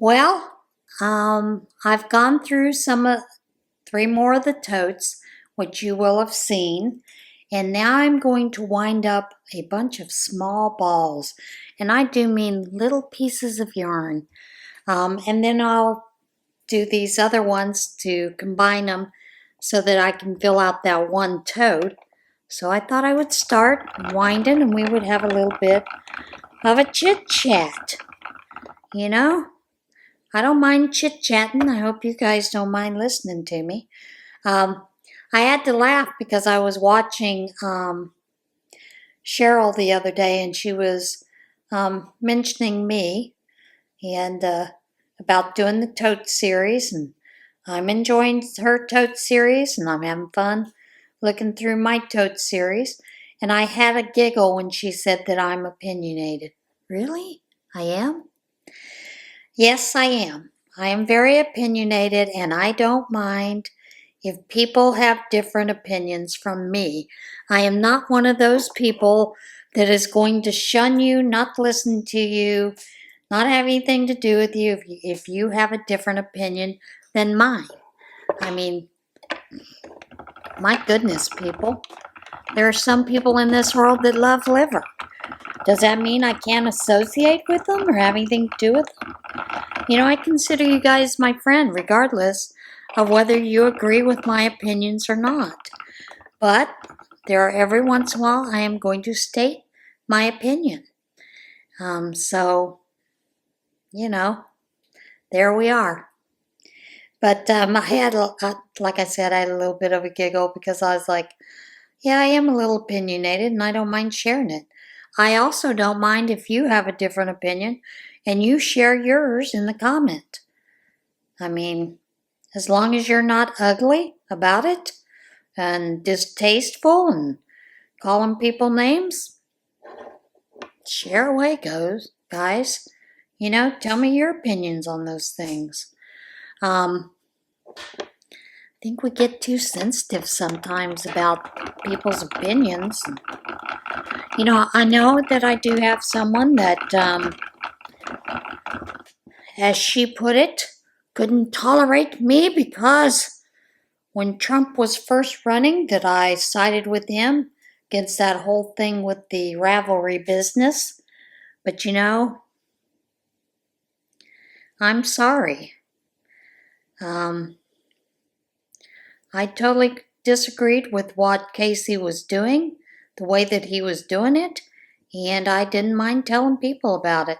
Well, I've gone through three more of the totes, which you will have seen, and now I'm going to wind up a bunch of small balls, and I do mean little pieces of yarn. And then I'll do these other ones to combine them so that I can fill out that one tote. So I thought I would start winding and we would have a little bit of a chit chat, you know? I don't mind chit-chatting. I hope you guys don't mind listening to me. I had to laugh because I was watching Cheryl the other day, and she was mentioning me and about doing the tote series, and I'm enjoying her tote series, and I'm having fun looking through my tote series. And I had a giggle when she said that I'm opinionated. Really? I am? Yes, I am. I am very opinionated, and I don't mind if people have different opinions from me. I am not one of those people that is going to shun you, not listen to you, not have anything to do with you if you have a different opinion than mine. I mean, my goodness, people. There are some people in this world that love liver. Does that mean I can't associate with them or have anything to do with them? You know, I consider you guys my friend regardless of whether you agree with my opinions or not. But every once in a while I am going to state my opinion. So, you know, there we are. But I had, like I said, I had a little bit of a giggle because I was like, yeah, I am a little opinionated and I don't mind sharing it. I also don't mind if you have a different opinion and you share yours in the comment. I mean, as long as you're not ugly about it and distasteful and calling people names, share away goes, guys. You know, tell me your opinions on those things. I think we get too sensitive sometimes about people's opinions. You know, I know that I do have someone that, as she put it, couldn't tolerate me because when Trump was first running that I sided with him against that whole thing with the Ravelry business. But you know, I'm sorry. I totally disagreed with what Casey was doing, the way that he was doing it, and I didn't mind telling people about it.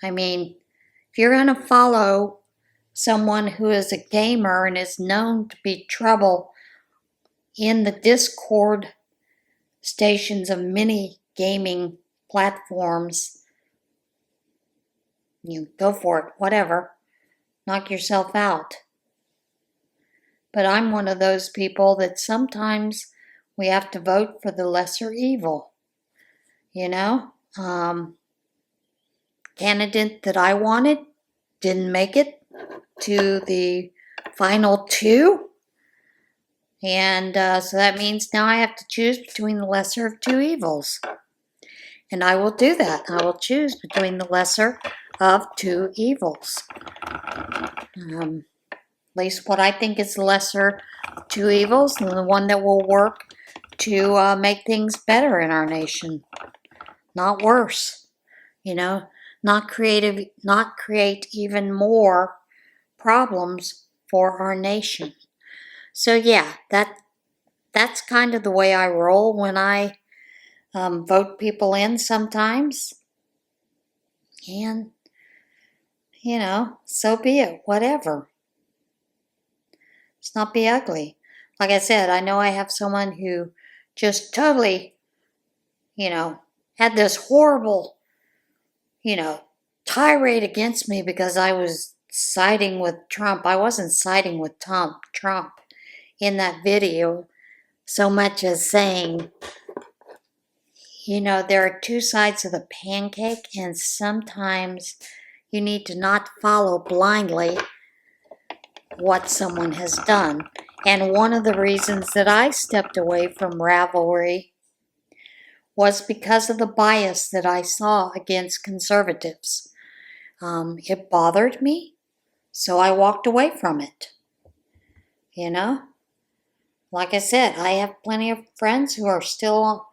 I mean, if you're going to follow someone who is a gamer and is known to be trouble in the Discord stations of many gaming platforms, you go for it, whatever. Knock yourself out. But I'm one of those people that sometimes we have to vote for the lesser evil. You know? Candidate that I wanted didn't make it to the final two. And so that means now I have to choose between the lesser of two evils. And I will do that. I will choose between the lesser of two evils. At least what I think is the lesser of two evils and the one that will work to make things better in our nation. Not worse. You know, not create even more problems for our nation. So yeah, that's kind of the way I roll when I vote people in sometimes. And, you know, so be it, whatever. Let's not be ugly. Like I said, I know I have someone who just totally, you know, had this horrible, you know, tirade against me because I was siding with Trump. I wasn't siding with Trump in that video so much as saying, you know, there are two sides of the pancake, and sometimes you need to not follow blindly what someone has done. And one of the reasons that I stepped away from Ravelry was because of the bias that I saw against conservatives. It bothered me, so I walked away from it. You know, like I said, I have plenty of friends who are still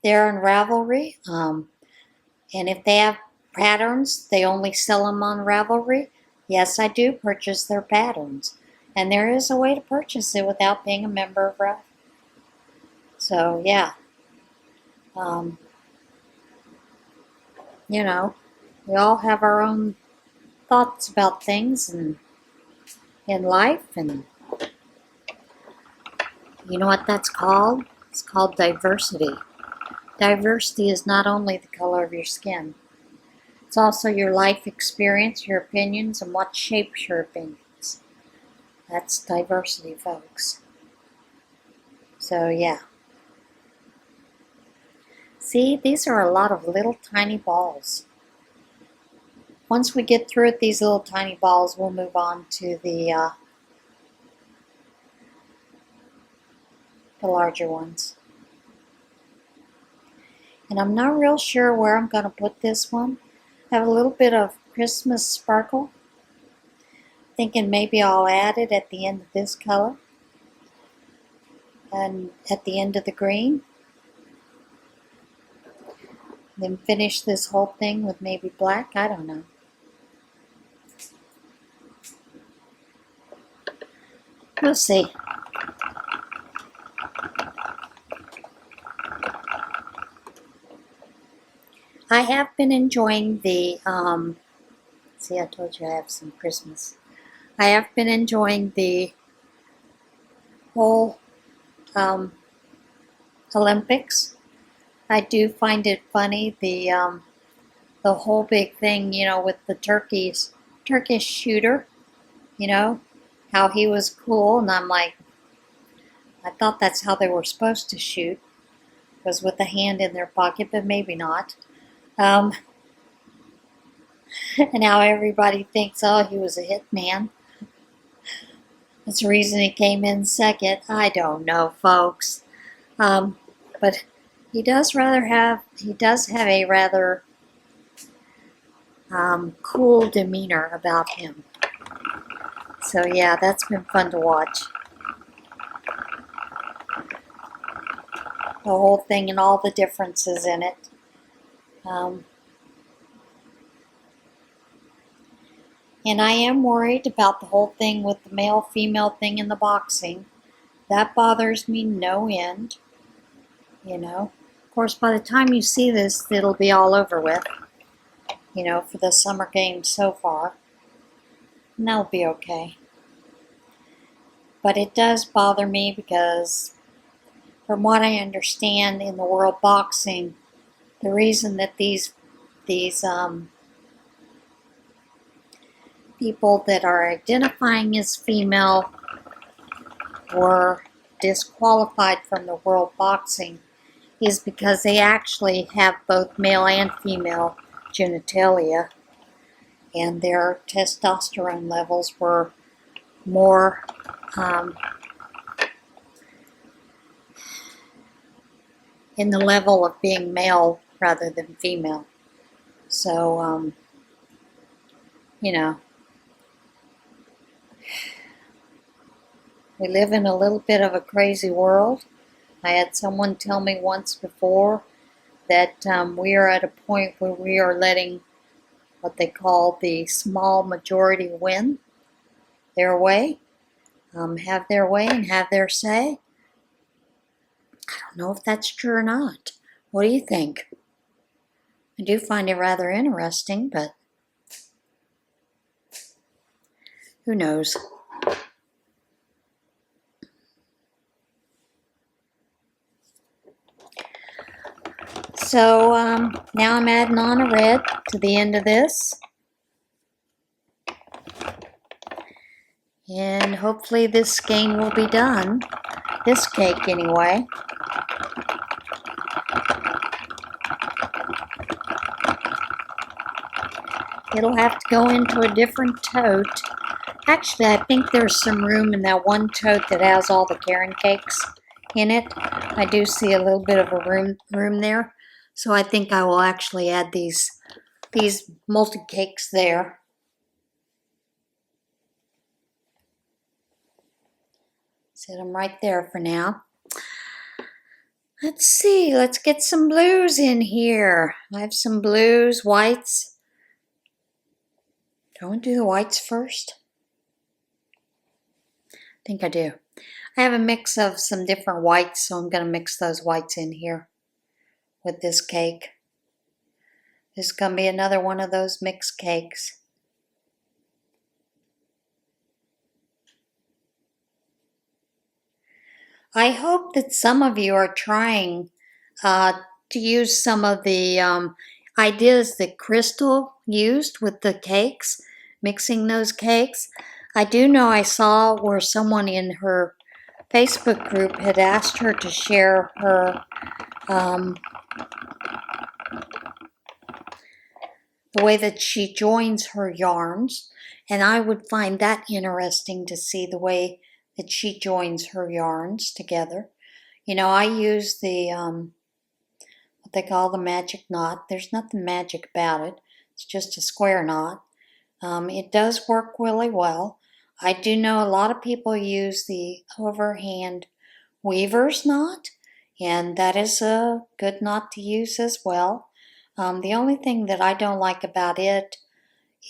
there in Ravelry. And if they have patterns, they only sell them on Ravelry. Yes, I do purchase their patterns. And there is a way to purchase it without being a member of Ravelry. So, yeah. You know, we all have our own thoughts about things and in life. And you know what that's called? It's called diversity. Diversity is not only the color of your skin. It's also your life experience, your opinions, and what shapes your opinions. That's diversity, folks. So, yeah. See, these are a lot of little tiny balls. Once we get through with these little tiny balls, we'll move on to the larger ones. And I'm not real sure where I'm going to put this one. I have a little bit of Christmas sparkle. Thinking maybe I'll add it at the end of this color. And at the end of the green. Then finish this whole thing with maybe black. I don't know. We'll see. I have been enjoying the, see, I told you I have some Christmas. I have been enjoying the whole Olympics. I do find it funny, the whole big thing, you know, with the Turkish shooter, you know, how he was cool, and I'm like, I thought that's how they were supposed to shoot, was with a hand in their pocket, but maybe not. And how everybody thinks, oh, he was a hitman. That's the reason he came in second. I don't know, folks. But he does have a rather cool demeanor about him. So yeah, that's been fun to watch. The whole thing and all the differences in it. And I am worried about the whole thing with the male-female thing in the boxing. That bothers me no end. You know. Of course, by the time you see this, it'll be all over with. You know, for the summer games so far. And that'll be okay. But it does bother me because, from what I understand in the world boxing, the reason that these people that are identifying as female were disqualified from the world boxing is because they actually have both male and female genitalia, and their testosterone levels were more in the level of being male rather than female. So, you know, we live in a little bit of a crazy world. I had someone tell me once before that we are at a point where we are letting what they call the small majority win their way, have their way and have their say. I don't know if that's true or not. What do you think? I do find it rather interesting, but who knows? So now I'm adding on a red to the end of this. And hopefully this skein will be done. This cake anyway. It'll have to go into a different tote. Actually, I think there's some room in that one tote that has all the Karen cakes in it. I do see a little bit of a room there. So I think I will actually add these these multi-cakes there. Set them right there for now. Let's see, let's get some blues in here. I have some blues, whites. Do I want to do the whites first? I think I do. I have a mix of some different whites, so I'm going to mix those whites in here with this cake. This is going to be another one of those mixed cakes. I hope that some of you are trying to use some of the ideas that Crystal used with the cakes, mixing those cakes. I do know I saw where someone in her Facebook group had asked her to share her the way that she joins her yarns, and I would find that interesting to see the way that she joins her yarns together. You know, I use the what they call the magic knot. There's nothing magic about it. It's just a square knot. It does work really well. I do know a lot of people use the overhand weaver's knot, and that is a good knot to use as well. The only thing that I don't like about it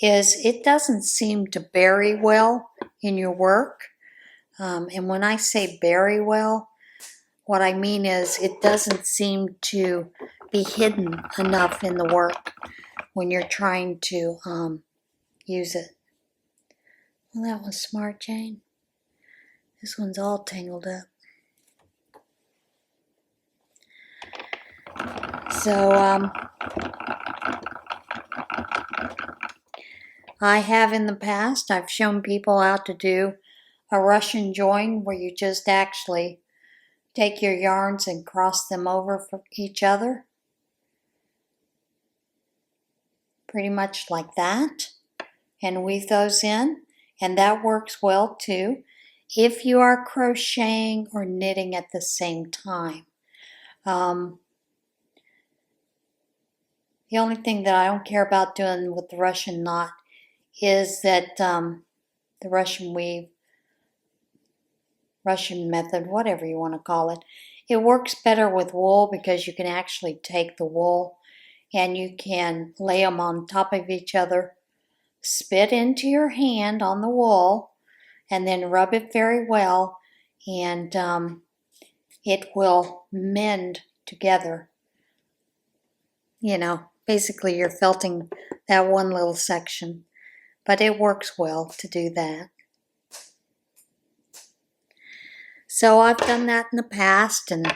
is it doesn't seem to bury well in your work. And when I say bury well, what I mean is it doesn't seem to be hidden enough in the work when you're trying to use it. Well, that was smart, Jane. This one's all tangled up. So, I have in the past, I've shown people how to do a Russian join where you just actually take your yarns and cross them over for each other. Pretty much like that. And weave those in. And that works well too if you are crocheting or knitting at the same time. The only thing that I don't care about doing with the Russian knot is that the Russian weave, Russian method, whatever you want to call it, it works better with wool because you can actually take the wool and you can lay them on top of each other, spit into your hand on the wool, and then rub it very well, and it will mend together. You know, basically you're felting that one little section, but it works well to do that. So I've done that in the past and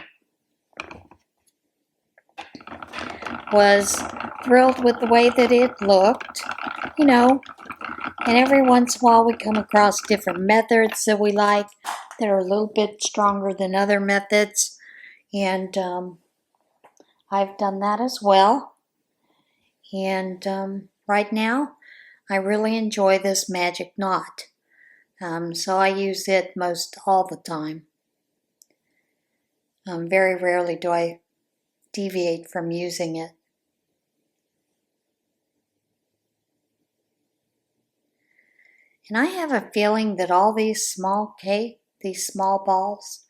was thrilled with the way that it looked, you know, and every once in a while we come across different methods that we like that are a little bit stronger than other methods, and I've done that as well. And right now I really enjoy this magic knot, so I use it most all the time. Very rarely do I deviate from using it. And I have a feeling that all these small balls,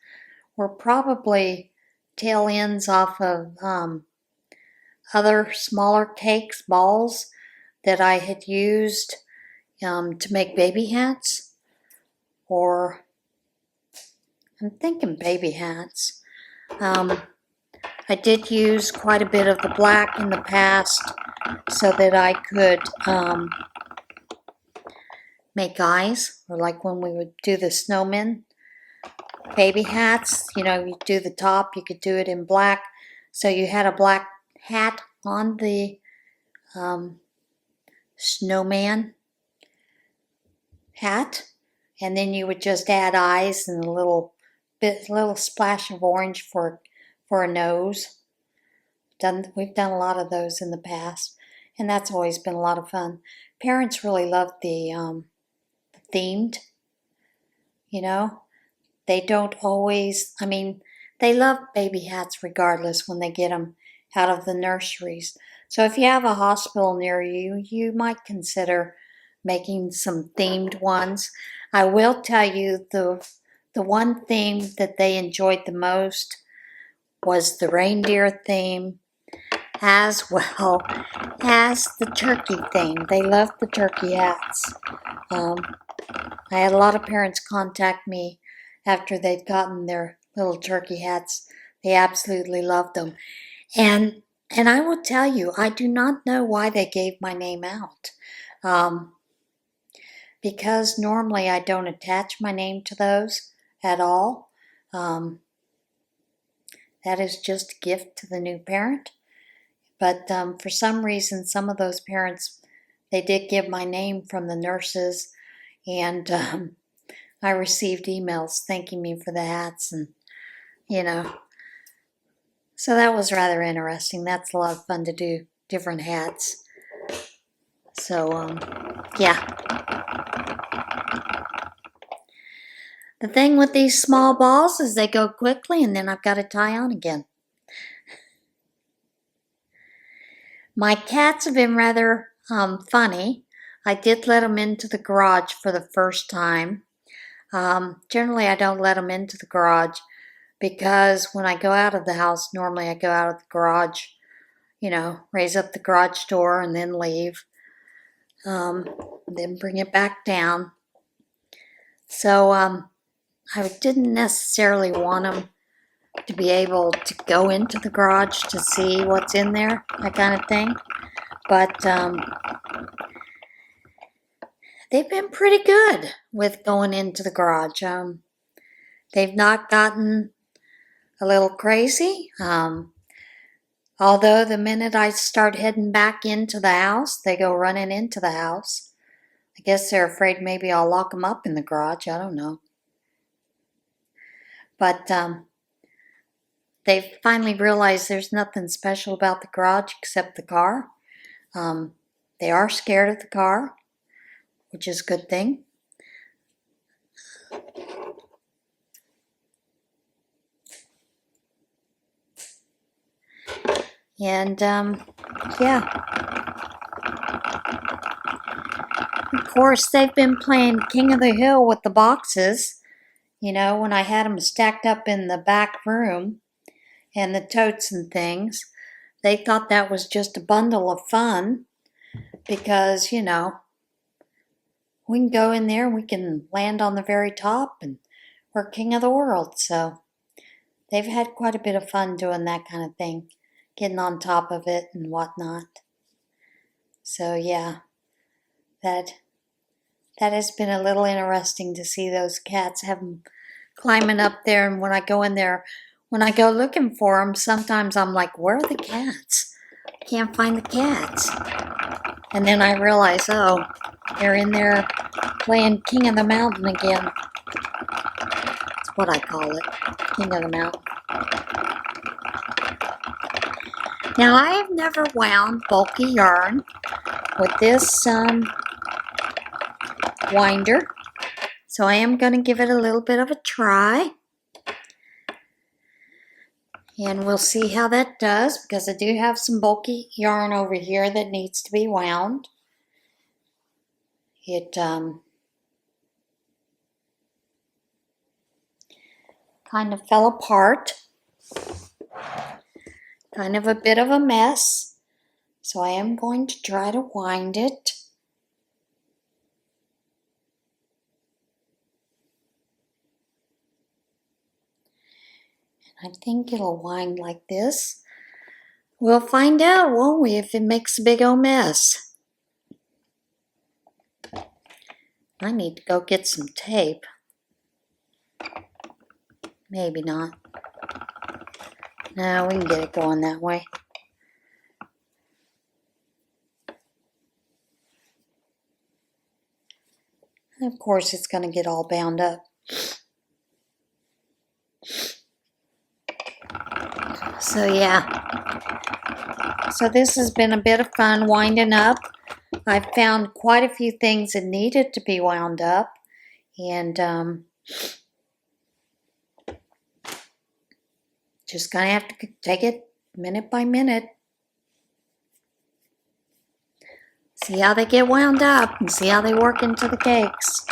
were probably tail ends off of other smaller cakes, balls that I had used to make baby hats. Or I'm thinking baby hats. I did use quite a bit of the black in the past so that I could make eyes, or like when we would do the snowmen baby hats, you know, you do the top, you could do it in black, so you had a black hat on the snowman hat, and then you would just add eyes and a little splash of orange for a nose. We've done a lot of those in the past, and that's always been a lot of fun. Parents really love the themed, you know. They don't always, they love baby hats regardless when they get them out of the nurseries. So if you have a hospital near you, you might consider making some themed ones. I will tell you the one theme that they enjoyed the most was the reindeer theme, as well as the turkey theme. They loved the turkey hats. I had a lot of parents contact me after they'd gotten their little turkey hats. They absolutely loved them. And I will tell you, I do not know why they gave my name out. Because normally I don't attach my name to those at all. That is just a gift to the new parent. But for some reason, some of those parents, they did give my name from the nurses, and I received emails thanking me for the hats, and so that was rather interesting. That's a lot of fun to do, different hats. So yeah. The thing with these small balls is they go quickly, and then I've got to tie on again. My cats have been rather funny. I did let them into the garage for the first time. Generally, I don't let them into the garage because when I go out of the house, normally I go out of the garage, raise up the garage door and then leave, then bring it back down. So I didn't necessarily want them to be able to go into the garage to see what's in there, that kind of thing. But they've been pretty good with going into the garage. They've not gotten a little crazy. Although the minute I start heading back into the house, they go running into the house. I guess they're afraid maybe I'll lock them up in the garage. I don't know. But they've finally realized there's nothing special about the garage except the car. They are scared of the car, which is a good thing. And yeah. Of course, they've been playing King of the Hill with the boxes. When I had them stacked up in the back room and the totes and things, they thought that was just a bundle of fun because, we can go in there and we can land on the very top and we're king of the world. So they've had quite a bit of fun doing that kind of thing, getting on top of it and whatnot. So yeah, that has been a little interesting to see those cats have them climbing up there. And when I go in there, when I go looking for them, sometimes I'm like, where are the cats? I can't find the cats. And then I realize, oh, they're in there playing King of the Mountain again. That's what I call it, King of the Mountain. Now, I have never wound bulky yarn with this winder, so I am going to give it a little bit of a try. And we'll see how that does, because I do have some bulky yarn over here that needs to be wound. It kind of fell apart. Kind of a bit of a mess. So I am going to try to wind it. I think it'll wind like this. We'll find out, won't we, if it makes a big old mess. I need to go get some tape. Maybe not. No, we can get it going that way. And of course, it's going to get all bound up. So yeah, so this has been a bit of fun winding up. I found quite a few things that needed to be wound up, and just gonna have to take it minute by minute. See how they get wound up and see how they work into the cakes.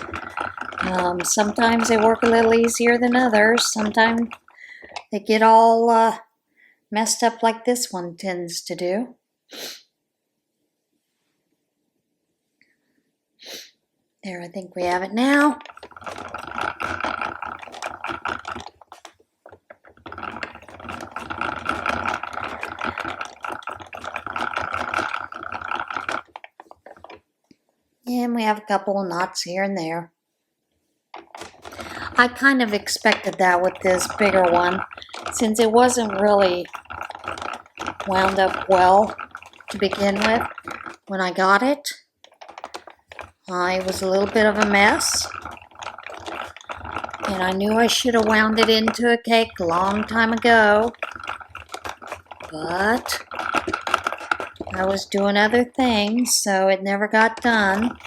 Sometimes they work a little easier than others. Sometimes they get all messed up like this one tends to do. There, I think we have it now. And we have a couple of knots here and there. I kind of expected that with this bigger one, since it wasn't really wound up well to begin with when I got it. It was a little bit of a mess, and I knew I should have wound it into a cake a long time ago, but I was doing other things, so it never got done.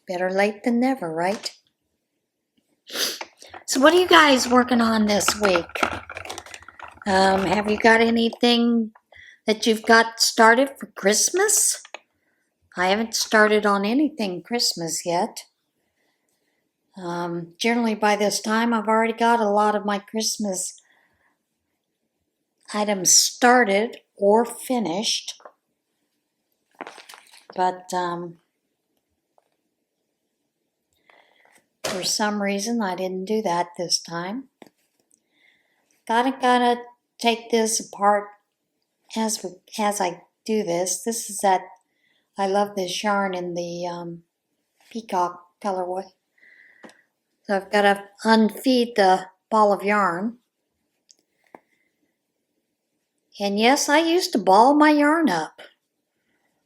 Better late than never, right? So what are you guys working on this week? Have you got anything that you've got started for Christmas? I haven't started on anything Christmas yet. Generally by this time I've already got a lot of my Christmas items started or finished. But for some reason, I didn't do that this time. Gotta take this apart as I do this. This is that, I love this yarn in the peacock colorway. So I've got to unfeed the ball of yarn. And yes, I used to ball my yarn up.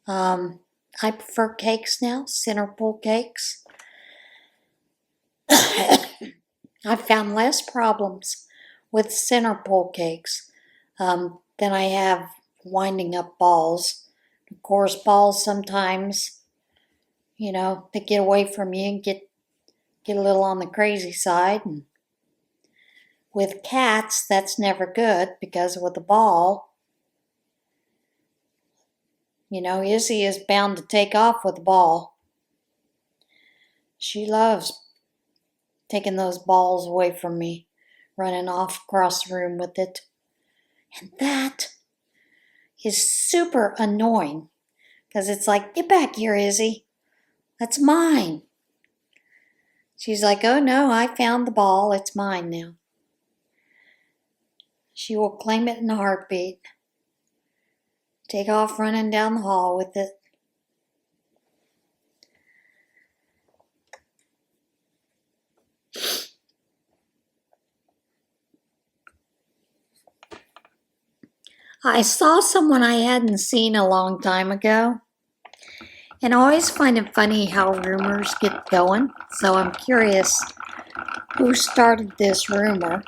I prefer cakes now, center pull cakes. I've found less problems with center pull cakes than I have winding up balls. Of course, balls sometimes, you know, they get away from you and get a little on the crazy side. And with cats, that's never good, because with a ball, you know, Izzy is bound to take off with a ball. She loves taking those balls away from me, running off across the room with it. And that is super annoying, because it's like, get back here, Izzy. That's mine. She's like, oh no, I found the ball. It's mine now. She will claim it in a heartbeat. Take off running down the hall with it. I saw someone I hadn't seen a long time ago, and I always find it funny how rumors get going, so I'm curious who started this rumor.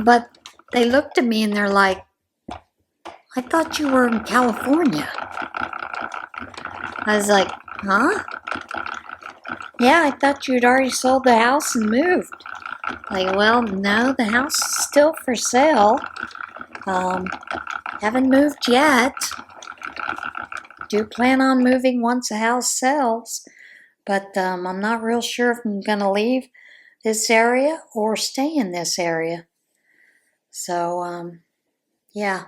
But they looked at me and they're like, I thought you were in California. I was like, huh? Yeah, I thought you'd already sold the house and moved. Like, well, no, the house is still for sale. Haven't moved yet. Do plan on moving once the house sells, but I'm not real sure if I'm going to leave this area or stay in this area. So, yeah.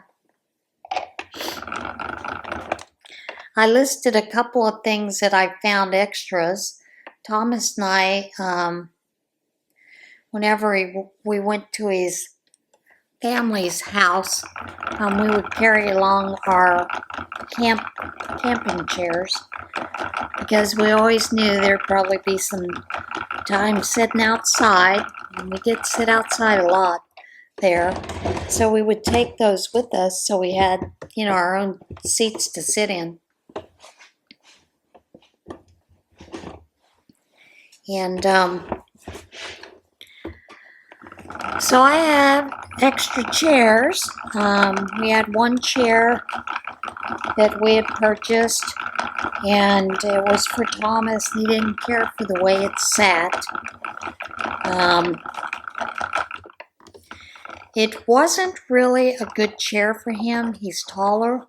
I listed a couple of things that I found extras. Thomas and I, whenever we went to his family's house, we would carry along our camping chairs, because we always knew there'd probably be some time sitting outside, and we get to sit outside a lot there. So we would take those with us, so we had, you know, our own seats to sit in. And so I have extra chairs. We had one chair that we had purchased, and it was for Thomas. He didn't care for the way it sat. It wasn't really a good chair for him. He's taller.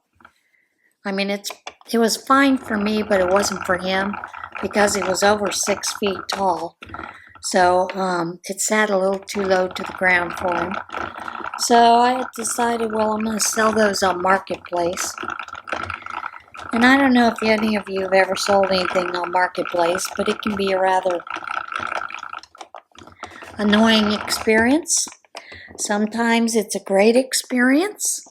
I mean, it was fine for me, but it wasn't for him because he was over 6 feet tall. So it sat a little too low to the ground for him. So I had decided, well, I'm going to sell those on Marketplace. And I don't know if any of you have ever sold anything on Marketplace, but it can be a rather annoying experience. Sometimes it's a great experience.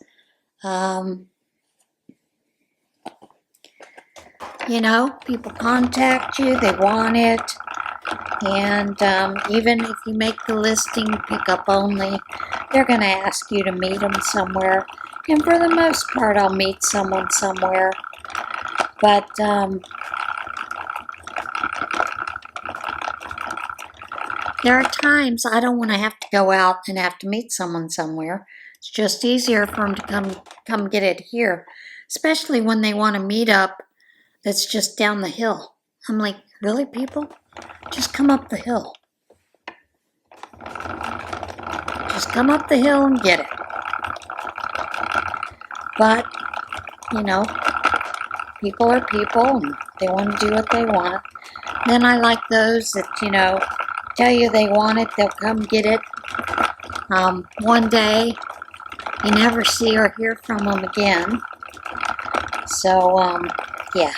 You know, people contact you, they want it, and even if you make the listing pick up only, they're going to ask you to meet them somewhere. And for the most part, I'll meet someone somewhere. But there are times I don't want to have to go out and have to meet someone somewhere. It's just easier for them to come get it here, especially when they want to meet up that's just down the hill. I'm like, really, people? Just come up the hill. Just come up the hill and get it. But, you know, people are people and they want to do what they want. Then I like those that, you know, tell you they want it, they'll come get it. One day, you never see or hear from them again. So, yeah.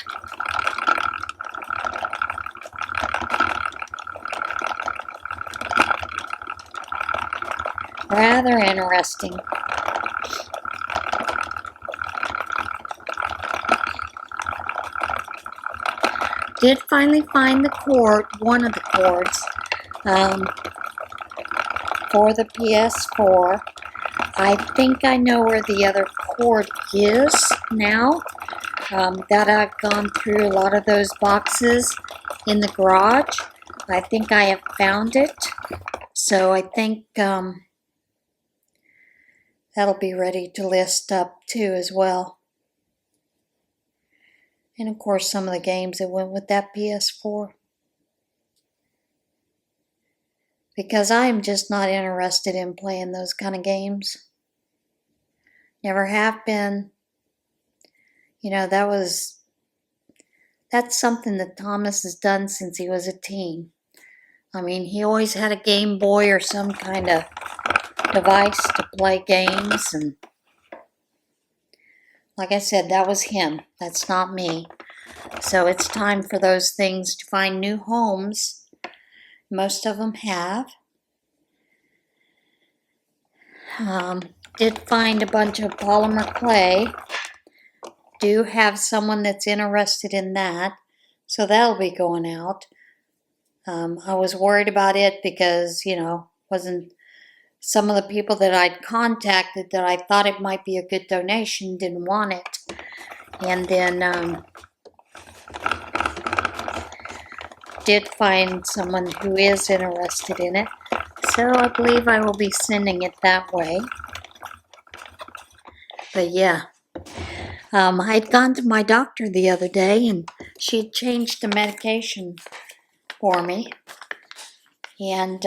Rather interesting. Did finally find the cord, one of the cords, for the PS4. I think I know where the other cord is now. That I've gone through a lot of those boxes in the garage. I think I have found it. So I think that'll be ready to list up too as well. And of course some of the games that went with that PS4. Because I'm just not interested in playing those kind of games. Never have been. You know, that's something that Thomas has done since he was a teen. I mean, he always had a Game Boy or some kind of device to play games, and like I said, that was him. That's not me. So it's time for those things to find new homes. Most of them have. Did find a bunch of polymer clay. Do have someone that's interested in that, so that'll be going out. I was worried about it because, you know, wasn't some of the people that I'd contacted that I thought it might be a good donation didn't want it. And then did find someone who is interested in it. So I believe I will be sending it that way. But yeah, I'd gone to my doctor the other day and she had changed the medication for me. And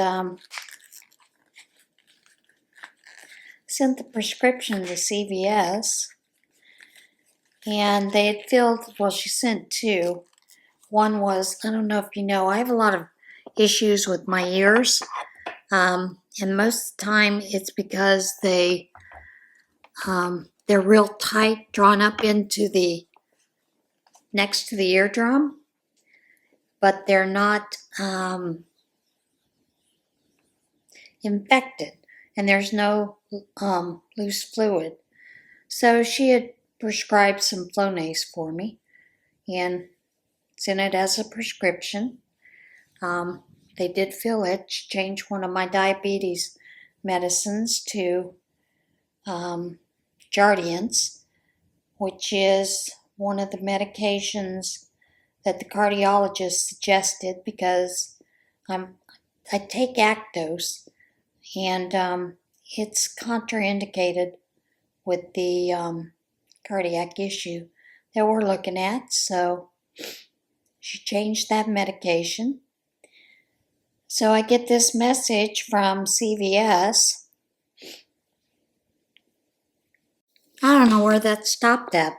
sent the prescription to CVS. And they had filled, well, she sent two. One was, I don't know if you know, I have a lot of issues with my ears. And most of the time it's because they're real tight, drawn up into the, next to the eardrum. But they're not infected. And there's no loose fluid. So she had prescribed some Flonase for me. And sent it as a prescription. They did fill it. She changed one of my diabetes medicines to Jardiance, which is one of the medications that the cardiologist suggested because I take Actos, and it's contraindicated with the cardiac issue that we're looking at. So she changed that medication. So I get this message from CVS I don't know where that stopped at.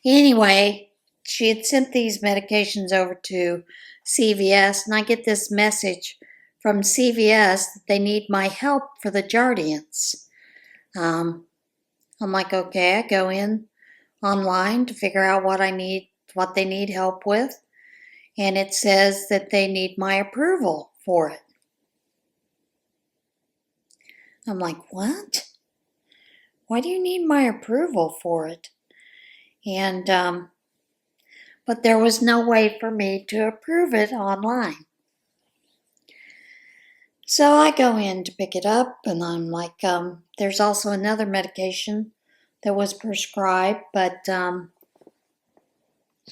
Anyway, she had sent these medications over to CVS, and I get this message from CVS that they need my help for the Jardians. I'm like, okay, I go in online to figure out what they need help with, and it says that they need my approval for it. I'm like, what? Why do you need my approval for it? And, but there was no way for me to approve it online. So I go in to pick it up, and I'm like, there's also another medication that was prescribed, but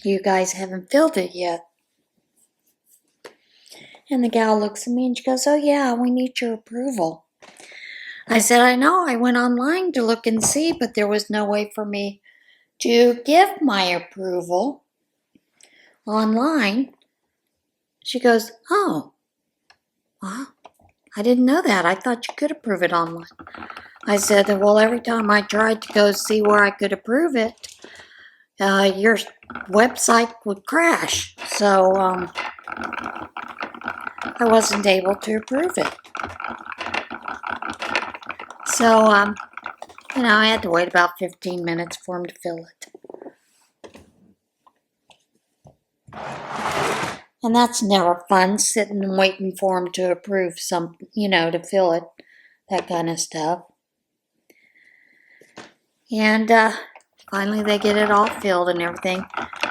you guys haven't filled it yet. And the gal looks at me and she goes, oh yeah, we need your approval. I said, I know, I went online to look and see, but there was no way for me to give my approval online. She goes, oh, well, I didn't know that. I thought you could approve it online. I said, well, every time I tried to go see where I could approve it, your website would crash. So I wasn't able to approve it. So, I had to wait about 15 minutes for him to fill it. And that's never fun, sitting and waiting for him to approve something, to fill it, that kind of stuff. And finally they get it all filled and everything.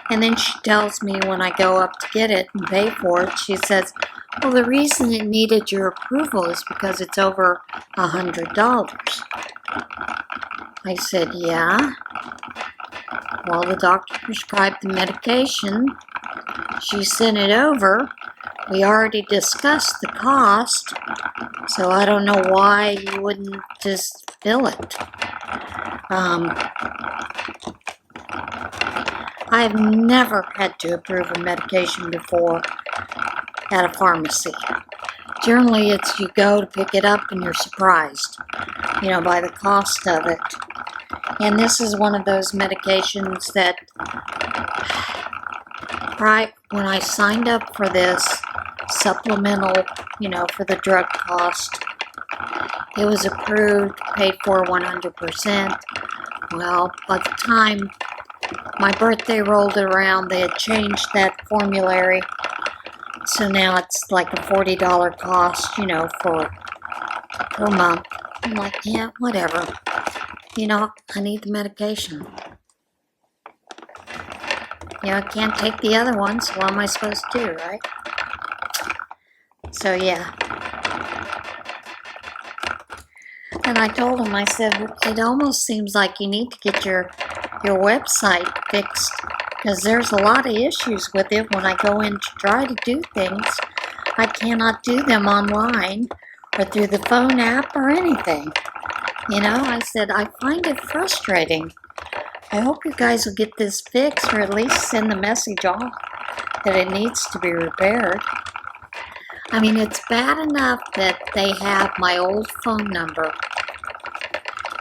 And then she tells me when I go up to get it and pay for it, she says, well, the reason it needed your approval is because it's over $100. I said, yeah. Well, the doctor prescribed the medication. She sent it over. We already discussed the cost, so I don't know why you wouldn't just fill it. I've never had to approve a medication before at a pharmacy. Generally, it's you go to pick it up and you're surprised, by the cost of it. And this is one of those medications that right when I signed up for this supplemental, for the drug cost, it was approved, paid for 100%. Well, by the time my birthday rolled around, they had changed that formulary. So now it's like a $40 cost, per month. I'm like, yeah, whatever. I need the medication. I can't take the other one, so what am I supposed to do, right? So, yeah. And I told him, I said, it almost seems like you need to get your website fixed, because there's a lot of issues with it. When I go in to try to do things, I cannot do them online or through the phone app or anything. I said, I find it frustrating. I hope you guys will get this fixed, or at least send the message off that it needs to be repaired. I mean, it's bad enough that they have my old phone number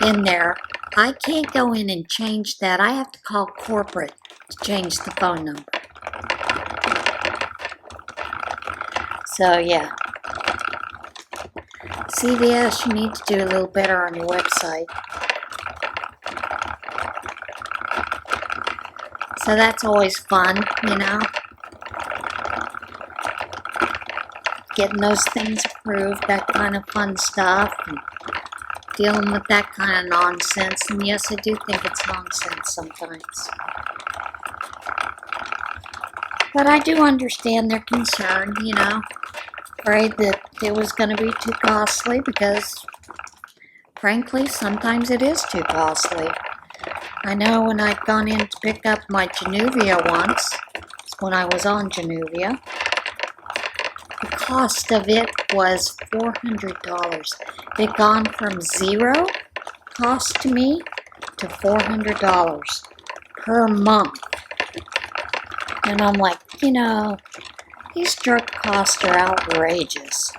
in there. I can't go in and change that. I have to call corporate to change the phone number. So, yeah. CVS, you need to do a little better on your website. So that's always fun, Getting those things approved, that kind of fun stuff, and dealing with that kind of nonsense. And yes, I do think it's nonsense sometimes. But I do understand their concern, afraid that it was going to be too costly, because, frankly, sometimes it is too costly. I know when I'd gone in to pick up my Januvia once, when I was on Januvia, the cost of it was $400. It had gone from zero cost to me to $400 per month. And I'm like, these drug costs are outrageous.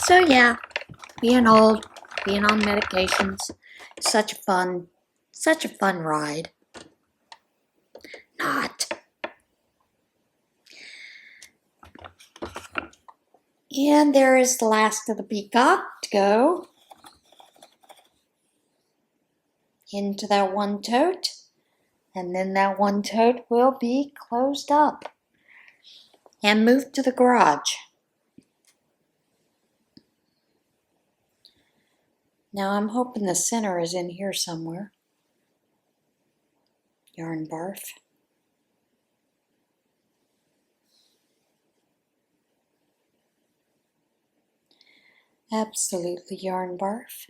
So yeah, Being old, being on medications, such a fun ride. Not. And there is the last of the peacock to go into that one tote. And then that one tote will be closed up and moved to the garage. Now I'm hoping the center is in here somewhere. Yarn barf. Absolutely yarn barf.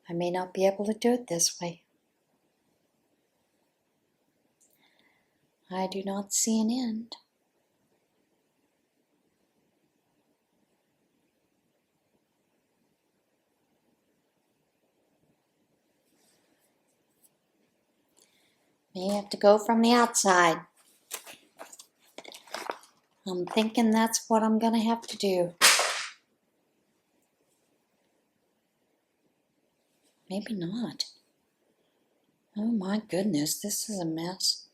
I may not be able to do it this way. I do not see an end. May have to go from the outside. I'm thinking that's what I'm gonna have to do. Maybe not. Oh my goodness, this is a mess.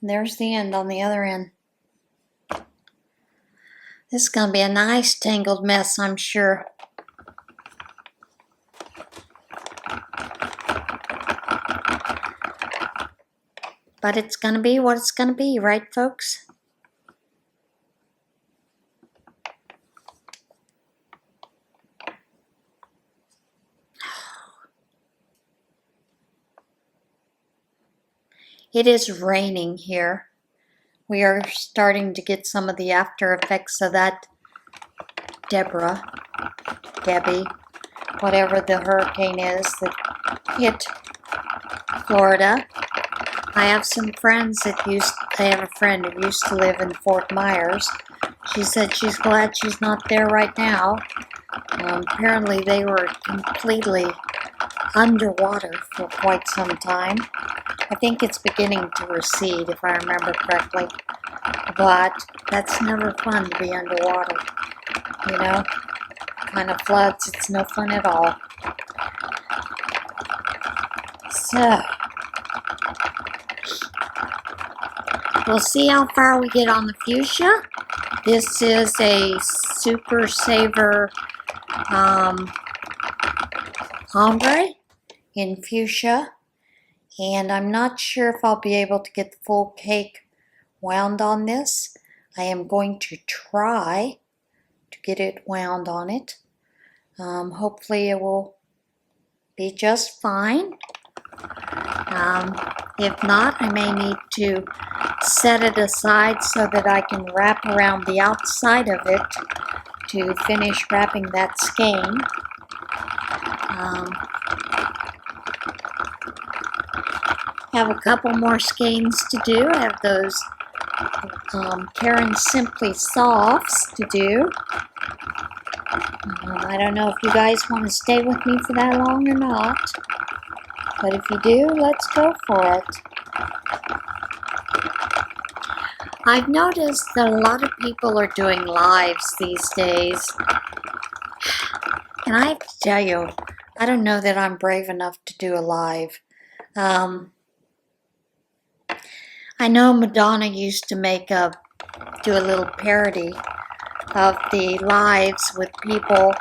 There's the end on the other end. This is going to be a nice tangled mess, I'm sure. But it's going to be what it's going to be, right, folks? It is raining here. We are starting to get some of the after effects of that Debbie, whatever the hurricane is that hit Florida. I have some friends I have a friend who used to live in Fort Myers. She said she's glad she's not there right now. Apparently they were completely underwater for quite some time. I think it's beginning to recede, if I remember correctly. But that's never fun to be underwater. You know, kind of floods, it's no fun at all. So, we'll see how far we get on the fuchsia. This is a Super Saver ombre in fuchsia. And I'm not sure if I'll be able to get the full cake wound on this. I am going to try to get it wound on it. Hopefully it will be just fine. If not, I may need to set it aside so that I can wrap around the outside of it to finish wrapping that skein. Have a couple more skeins to do. I have those Karen Simply Softs to do. I don't know if you guys want to stay with me for that long or not. But if you do, let's go for it. I've noticed that a lot of people are doing lives these days. And I have to tell you, I don't know that I'm brave enough to do a live. I know Madonna used to do a little parody of the lives with people,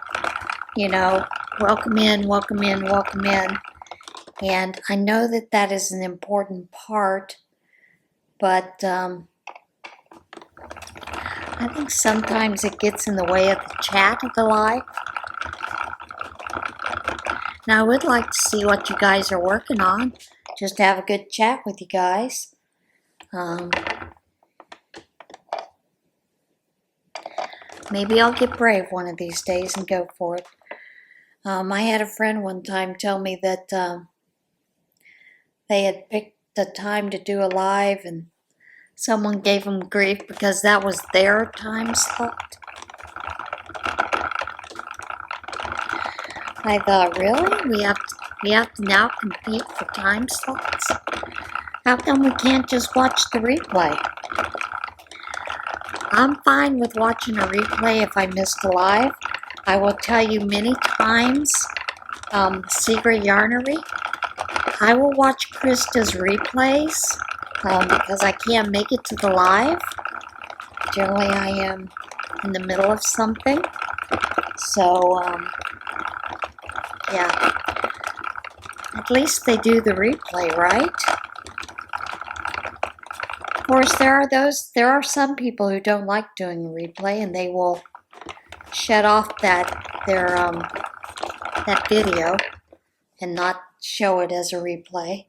you know, welcome in, welcome in, welcome in. And I know that that is an important part, but I think sometimes it gets in the way of the chat of the live. Now I would like to see what you guys are working on, just to have a good chat with you guys. Maybe I'll get brave one of these days and go for it. I had a friend one time tell me that they had picked the time to do a live and someone gave them grief because that was their time slot. I thought, really? We have to We have to now compete for time slots. How come we can't just watch the replay? I'm fine with watching a replay if I missed a live. I will tell you many times, Secret Yarnery, I will watch Krista's replays because I can't make it to the live. Generally, I am in the middle of something. So, yeah. At least they do the replay, right? Of course, there are some people who don't like doing a replay, and they will shut off that video and not show it as a replay.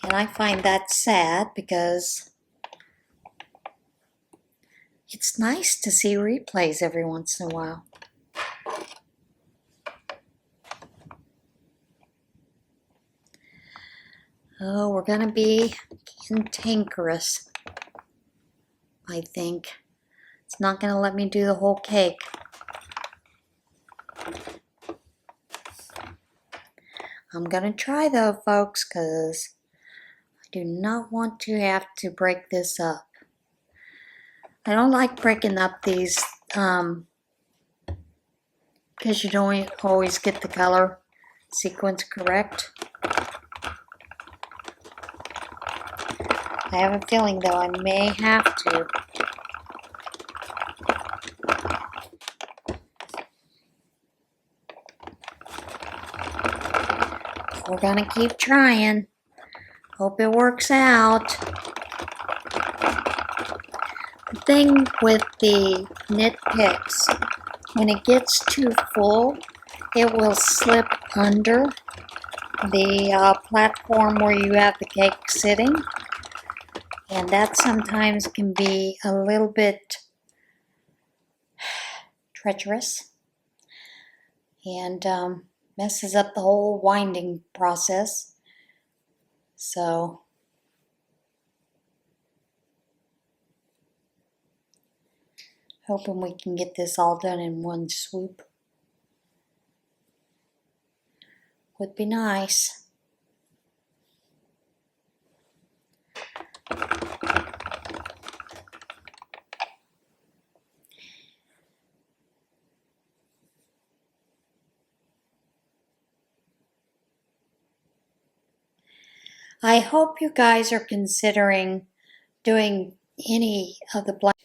And I find that sad because it's nice to see replays every once in a while. Oh, we're going to be cantankerous, I think. It's not going to let me do the whole cake. I'm going to try though, folks, because I do not want to have to break this up. I don't like breaking up these because you don't always get the color sequence correct. I have a feeling though I may have to. We're gonna keep trying. Hope it works out. The thing with the knit picks, when it gets too full, it will slip under the platform where you have the cake sitting. And that sometimes can be a little bit treacherous and messes up the whole winding process. So hoping we can get this all done in one swoop would be nice. I hope you guys are considering doing any of the blank.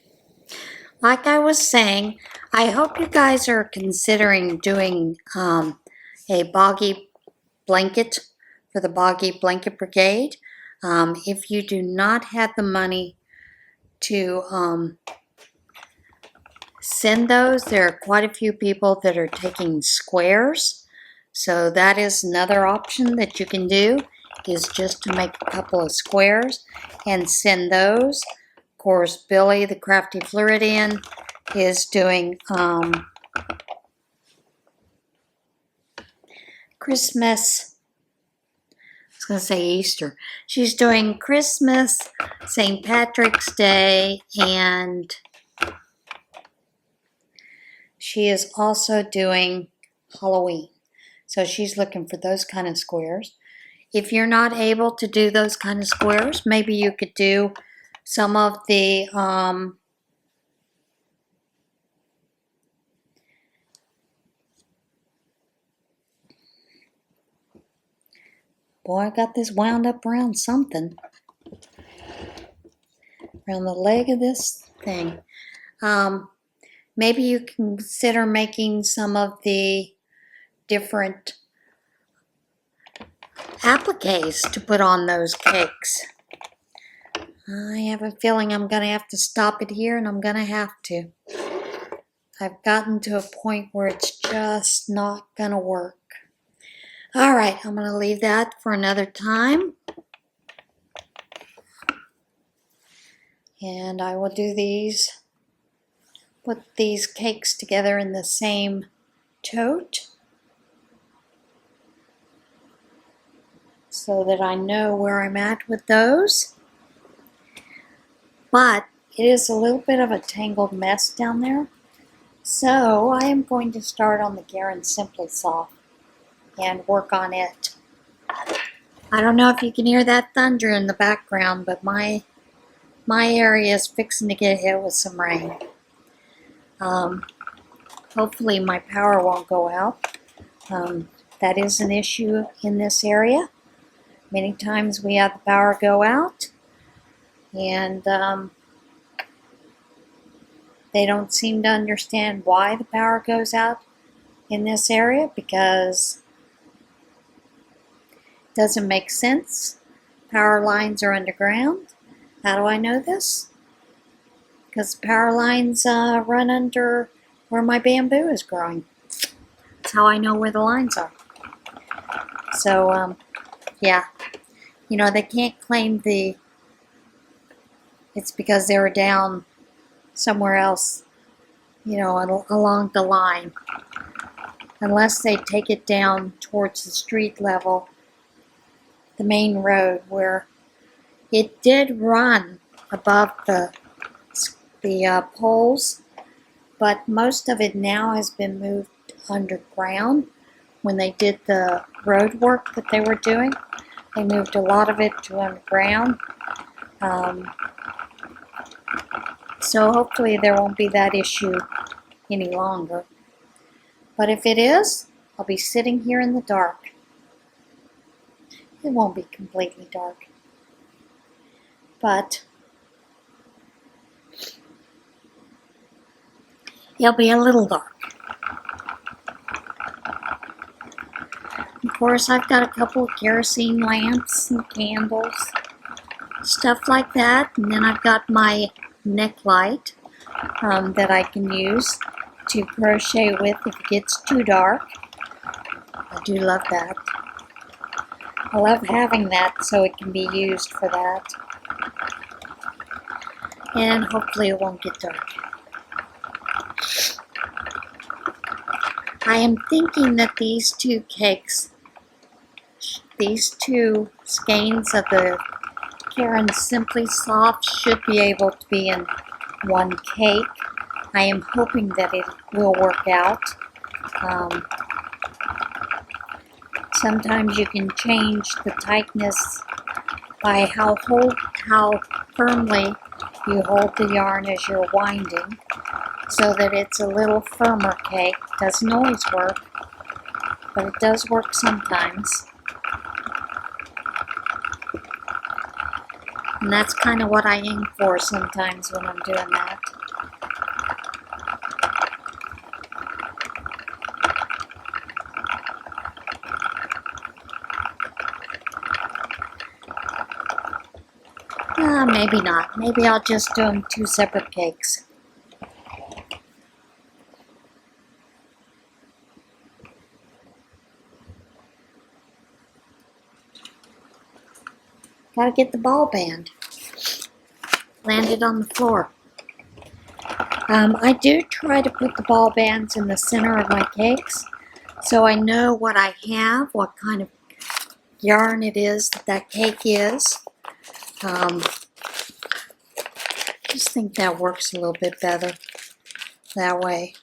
Like I was saying, I hope you guys are considering doing a boggy blanket for the Boggy Blanket Brigade. If you do not have the money to send those, there are quite a few people that are taking squares. So that is another option that you can do, is just to make a couple of squares and send those. Of course, Billy, the Crafty Floridian, is doing Christmas. I was going to say Easter. She's doing Christmas, St. Patrick's Day, and she is also doing Halloween. So she's looking for those kind of squares. If you're not able to do those kind of squares, maybe you could do some of the boy, I got this wound up around something. Around the leg of this thing. Maybe you can consider making some of the different appliques to put on those cakes. I have a feeling I'm going to have to stop it here, and I'm going to have to. I've gotten to a point where it's just not going to work. All right, I'm going to leave that for another time. And I will do these, put these cakes together in the same tote so that I know where I'm at with those. But it is a little bit of a tangled mess down there. So I am going to start on the Garen Simply Soft. and work on it. I don't know if you can hear that thunder in the background, but my area is fixing to get hit with some rain. Hopefully my power won't go out. That is an issue in this area. Many times we have the power go out, and they don't seem to understand why the power goes out in this area, because it doesn't make sense. Power lines are underground. How do I know this? Because the power lines run under where my bamboo is growing. That's how I know where the lines are. So, yeah. You know, they can't claim it's because they were down somewhere else, you know, along the line. Unless they take it down towards the street level, the main road, where it did run above the poles, but most of it now has been moved underground. When they did the road work that they were doing, they moved a lot of it to underground. So hopefully there won't be that issue any longer. But if it is, I'll be sitting here in the dark. It won't be completely dark, but it'll be a little dark. Of course, I've got a couple of kerosene lamps and candles, stuff like that, and then I've got my neck light that I can use to crochet with if it gets too dark. I do love that. I love having that so it can be used for that. And hopefully it won't get dark. I am thinking that these two cakes, these two skeins of the Caron Simply Soft, should be able to be in one cake. I am hoping that it will work out. Sometimes you can change the tightness by how firmly you hold the yarn as you're winding, so that it's a little firmer cake. Doesn't always work, but it does work sometimes. And that's kind of what I aim for sometimes when I'm doing that. Maybe not. Maybe I'll just do them two separate cakes. Gotta get the ball band. Landed on the floor. I do try to put the ball bands in the center of my cakes, so I know what I have, what kind of yarn it is that cake is. Just think that works a little bit better that way.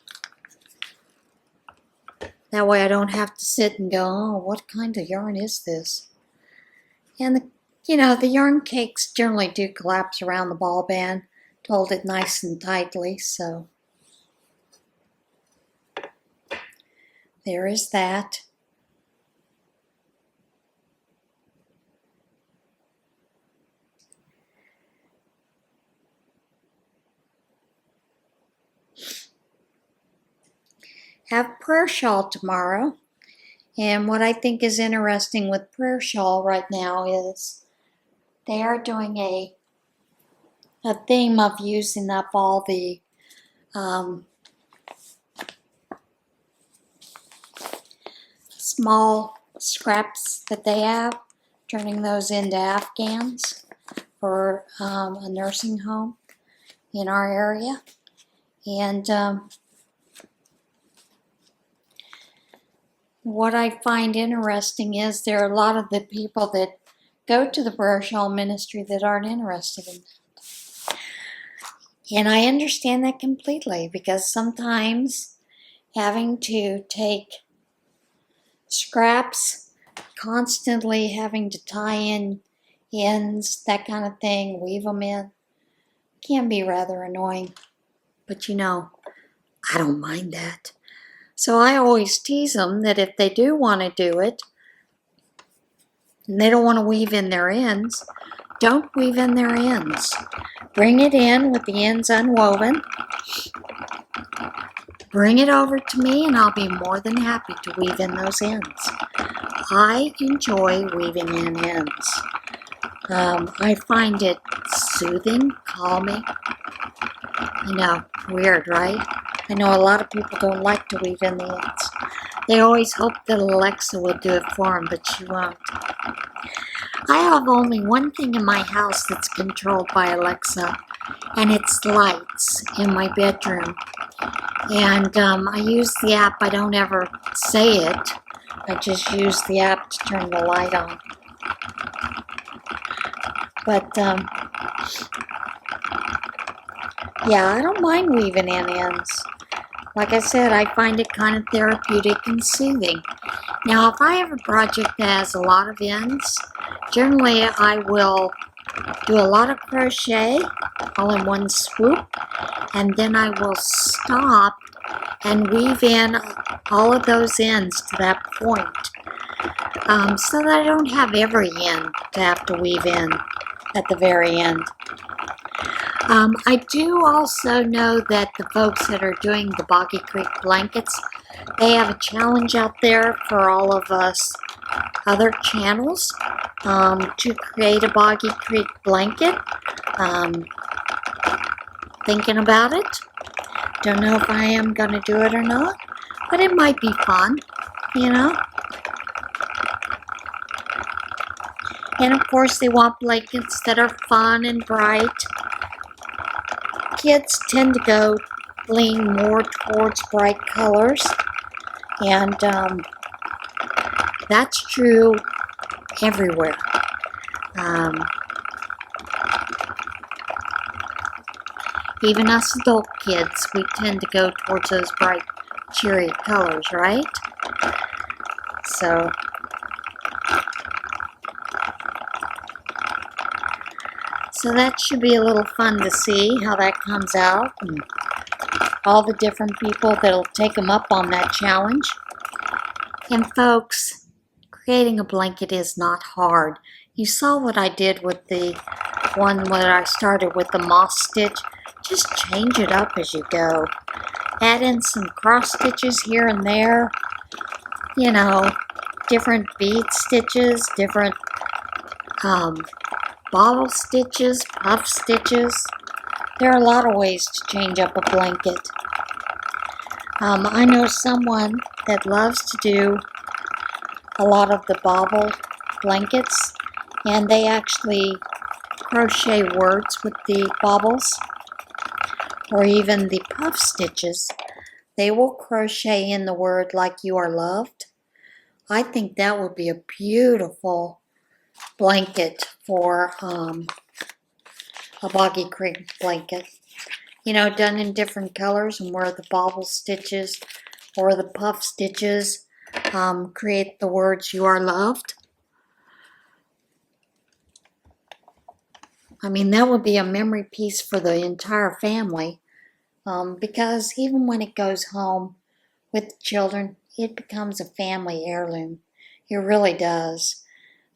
That way I don't have to sit and go, oh, what kind of yarn is this? And the yarn cakes generally do collapse around the ball band to hold it nice and tightly, so there is that. Have prayer shawl tomorrow, and what I think is interesting with prayer shawl right now is they are doing a theme of using up all the small scraps that they have, turning those into afghans for a nursing home in our area. And what I find interesting is there are a lot of the people that go to the prayer shawl ministry that aren't interested in that. And I understand that completely, because sometimes having to take scraps, constantly having to tie in ends, that kind of thing, weave them in, can be rather annoying. But you know, I don't mind that. So I always tease them that if they do want to do it, and they don't want to weave in their ends, don't weave in their ends. Bring it in with the ends unwoven. Bring it over to me and I'll be more than happy to weave in those ends. I enjoy weaving in ends. I find it soothing, calming. I know, weird, right? I know a lot of people don't like to weave in the ends. They always hope that Alexa will do it for them, but she won't. I have only one thing in my house that's controlled by Alexa, and it's lights in my bedroom. And I use the app. I don't ever say it. I just use the app to turn the light on. But yeah, I don't mind weaving in ends. Like I said, I find it kind of therapeutic and soothing. Now, if I have a project that has a lot of ends, generally I will do a lot of crochet all in one swoop, and then I will stop and weave in all of those ends to that point, so that I don't have every end to have to weave in at the very end. I do also know that the folks that are doing the Boggy Creek blankets, they have a challenge out there for all of us other channels to create a Boggy Creek blanket. Thinking about it. Don't know if I am going to do it or not, but it might be fun, you know. And of course they want blankets that are fun and bright. Kids tend to lean more towards bright colors, and that's true everywhere. Even us adult kids, we tend to go towards those bright, cheery colors, right? So that should be a little fun to see how that comes out, and all the different people that'll take them up on that challenge. And folks, creating a blanket is not hard. You saw what I did with the one where I started with the moss stitch. Just change it up as you go. Add in some cross stitches here and there. You know, different bead stitches, different bobble stitches, puff stitches. There are a lot of ways to change up a blanket. I know someone that loves to do a lot of the bobble blankets, and they actually crochet words with the bobbles, or even the puff stitches. They will crochet in the word like you are loved. I think that would be a beautiful blanket for a Boggy Creek blanket. You know, done in different colors, and where the bobble stitches or the puff stitches create the words you are loved. I mean, that would be a memory piece for the entire family, because even when it goes home with the children, it becomes a family heirloom. It really does.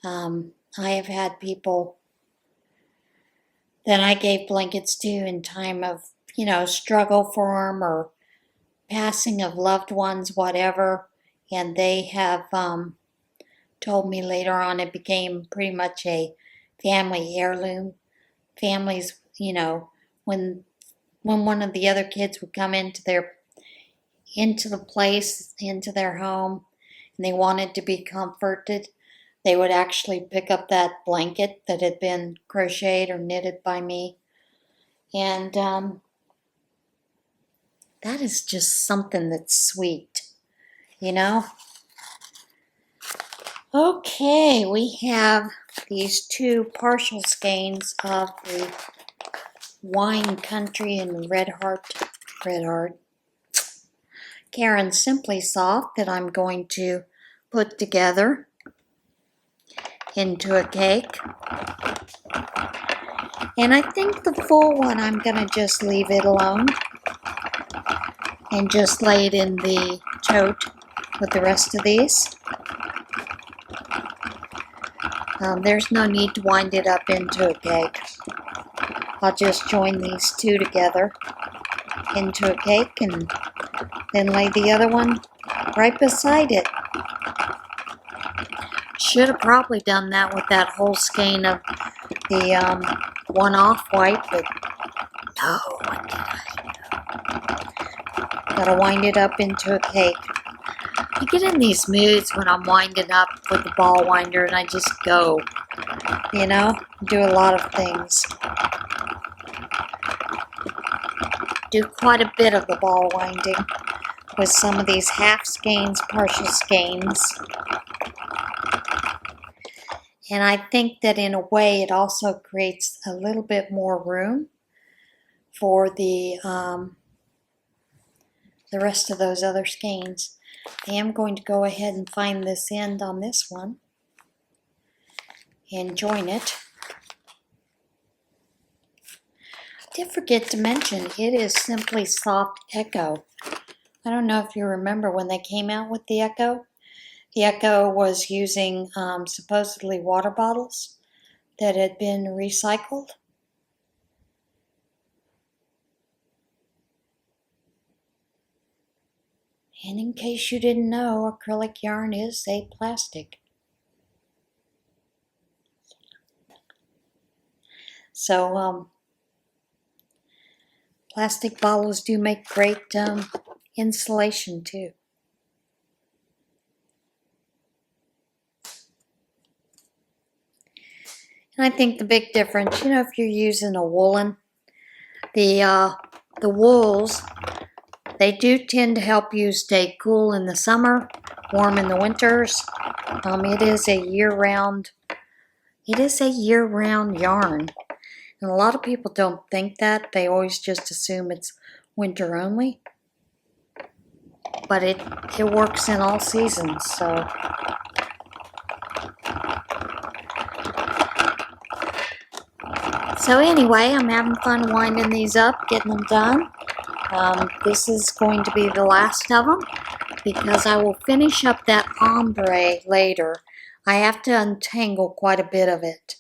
I have had people that I gave blankets to in time of, you know, struggle for them or passing of loved ones, whatever, and they have told me later on it became pretty much a family heirloom. Families, you know, when one of the other kids would come into their home, and they wanted to be comforted, they would actually pick up that blanket that had been crocheted or knitted by me. And that is just something that's sweet, you know? Okay, we have these two partial skeins of the Wine Country and Red Heart, Karen Simply Soft that I'm going to put together into a cake. And I think the full one, I'm going to just leave it alone and just lay it in the tote with the rest of these. There's no need to wind it up into a cake. I'll just join these two together into a cake and then lay the other one right beside it. Should have probably done that with that whole skein of the one off-white, but no, what did I do? Gotta wind it up into a cake. I get in these moods when I'm winding up with the ball winder and I just go, you know, do a lot of things. Do quite a bit of the ball winding with some of these half skeins, partial skeins. And I think that in a way it also creates a little bit more room for the rest of those other skeins. I am going to go ahead and find this end on this one and join it. I did forget to mention, it is Simply Soft Echo. I don't know if you remember when they came out with the Echo. The Echo was using supposedly water bottles that had been recycled. And in case you didn't know, acrylic yarn is a plastic. So plastic bottles do make great insulation too. And I think the big difference, you know, if you're using a woolen, the wools, they do tend to help you stay cool in the summer, warm in the winters. It is a year-round yarn. And a lot of people don't think that. They always just assume it's winter only. But it works in all seasons, so. So anyway, I'm having fun winding these up, getting them done. This is going to be the last of them because I will finish up that ombre later. I have to untangle quite a bit of it.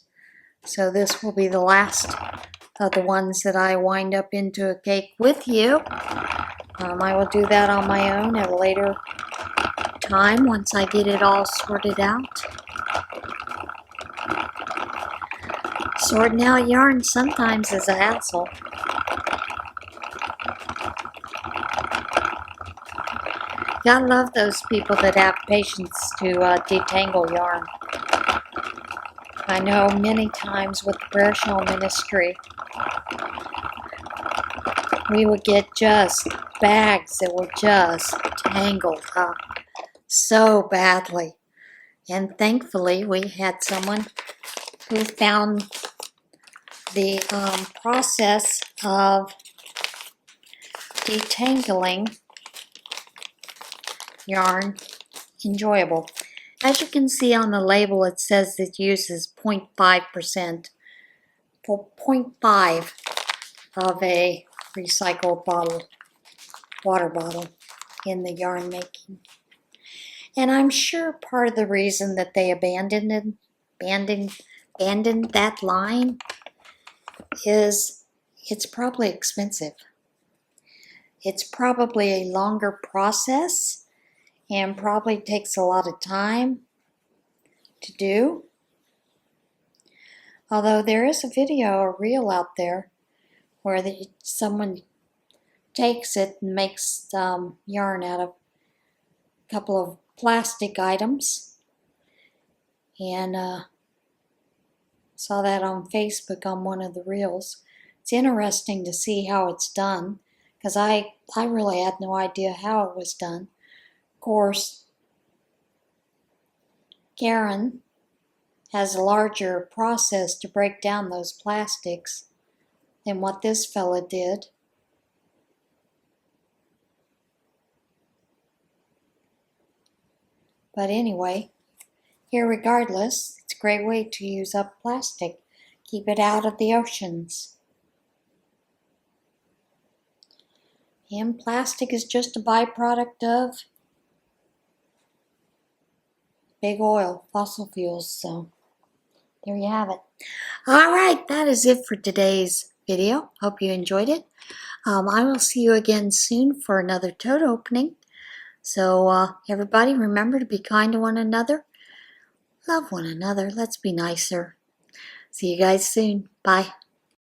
So this will be the last of the ones that I wind up into a cake with you. I will do that on my own at a later time once I get it all sorted out. Sorting out yarn sometimes is a hassle. Gotta love those people that have patience to detangle yarn. I know many times with the prayer shawl ministry, we would get just bags that were just tangled up so badly. And thankfully, we had someone who found the process of detangling yarn enjoyable. As you can see on the label, it says it uses 0.5%, for 0.5 of a recycled water bottle in the yarn making. And I'm sure part of the reason that they abandoned that line is it's probably expensive. It's probably a longer process and probably takes a lot of time to do. Although there is a video, a reel out there, where someone takes it and makes yarn out of a couple of plastic items. And saw that on Facebook on one of the reels. It's interesting to see how it's done, because I really had no idea how it was done. Of course, Karen has a larger process to break down those plastics than what this fella did. But anyway, irregardless, it's a great way to use up plastic. Keep it out of the oceans. And plastic is just a byproduct of big oil, fossil fuels. So there you have it. All right, that is it for today's video. Hope you enjoyed it. I will see you again soon for another tote opening. So everybody, remember to be kind to one another. Love one another. Let's be nicer. See you guys soon. Bye.